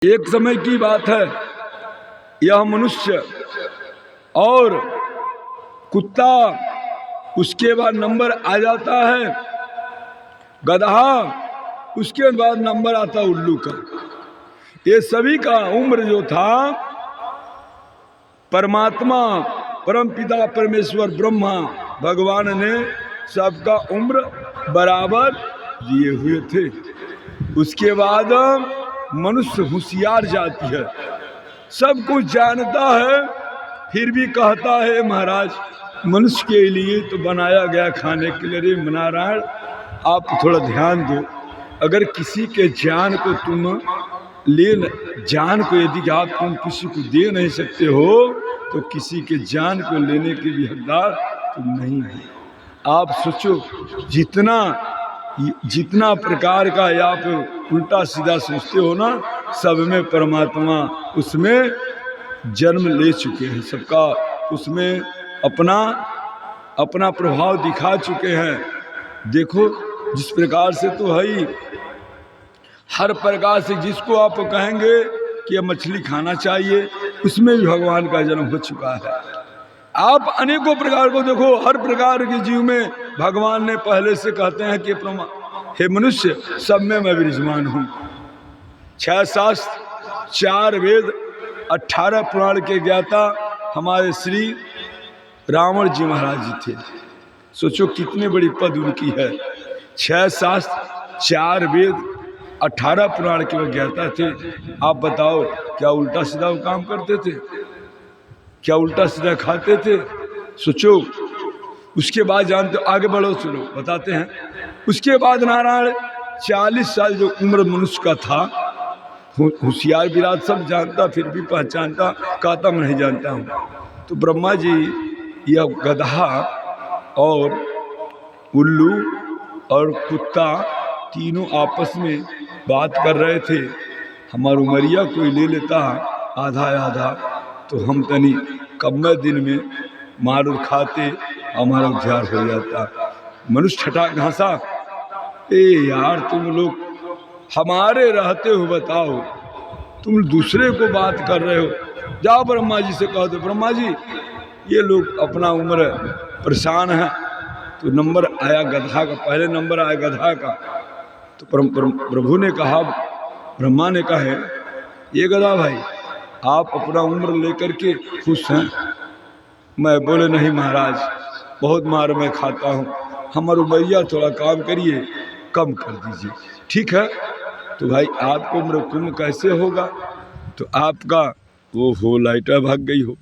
एक समय की बात है, यह मनुष्य और कुत्ता, उसके बाद नंबर आ जाता है गधा, उसके बाद नंबर आता उल्लू का। ये सभी का उम्र जो था, परमात्मा परमपिता परमेश्वर ब्रह्मा भगवान ने सबका उम्र बराबर दिए हुए थे। उसके बाद मनुष्य होशियार जाति है, सब कुछ जानता है, फिर भी कहता है महाराज मनुष्य के लिए तो बनाया गया खाने के लिए। नारायण आप थोड़ा ध्यान दो, अगर किसी के जान को तुम जान को यदि आप तुम किसी को दे नहीं सकते हो तो किसी के जान को लेने के भी हकदार तुम नहीं हो। आप सोचो, जितना प्रकार का आप उल्टा सीधा सोचते हो ना, सब में परमात्मा उसमें जन्म ले चुके हैं, सबका उसमें अपना अपना प्रभाव दिखा चुके हैं। देखो जिस प्रकार से तो है ही, हर प्रकार से जिसको आप कहेंगे कि ये मछली खाना चाहिए, उसमें भी भगवान का जन्म हो चुका है। आप अनेकों प्रकार को देखो, हर प्रकार के जीव में भगवान ने पहले से कहते हैं कि हे मनुष्य सब में मैं विराजमान हूँ। 6 शास्त्र 4 वेद 18 पुराण के ज्ञाता हमारे श्री रावण जी महाराज जी थे। सोचो कितने बड़ी पद उनकी है। 6 शास्त्र 4 वेद 18 पुराण के वो ज्ञाता थे। आप बताओ क्या उल्टा सीधा वो काम करते थे? क्या उल्टा सीधा खाते थे? सोचो। उसके बाद जानते हो, आगे बढ़ो, सुनो बताते हैं। उसके बाद नारायण 40 साल जो उम्र मनुष्य का था, होशियार विराट सब जानता, फिर भी पहचानता, कहता मैं नहीं जानता हूँ। तो ब्रह्मा जी यह गधा और उल्लू और कुत्ता तीनों आपस में बात कर रहे थे। हमारी उमरिया कोई ले लेता आधा आधा तो हम तनी कम दिन में मार और खाते, हमारा उद्धार हो जाता। मनुष्य छठा घासा, ए यार तुम लोग हमारे रहते हो, बताओ तुम दूसरे को बात कर रहे हो। जाओ ब्रह्मा जी से कह दो, ब्रह्मा जी ये लोग अपना उम्र परेशान है। तो नंबर आया गधा का, पहले नंबर आया गधा का। तो प्रभु ने कहा, ब्रह्मा ने कहा, ये गधा भाई आप अपना उम्र लेकर के खुश हैं? मैं बोले नहीं महाराज, बहुत मार मैं खाता हूँ, हमारे भैया थोड़ा काम करिए, कम कर दीजिए। ठीक है, तो भाई आपको उम्र कम कैसे होगा? तो आपका वो लाइटर भाग गई हो।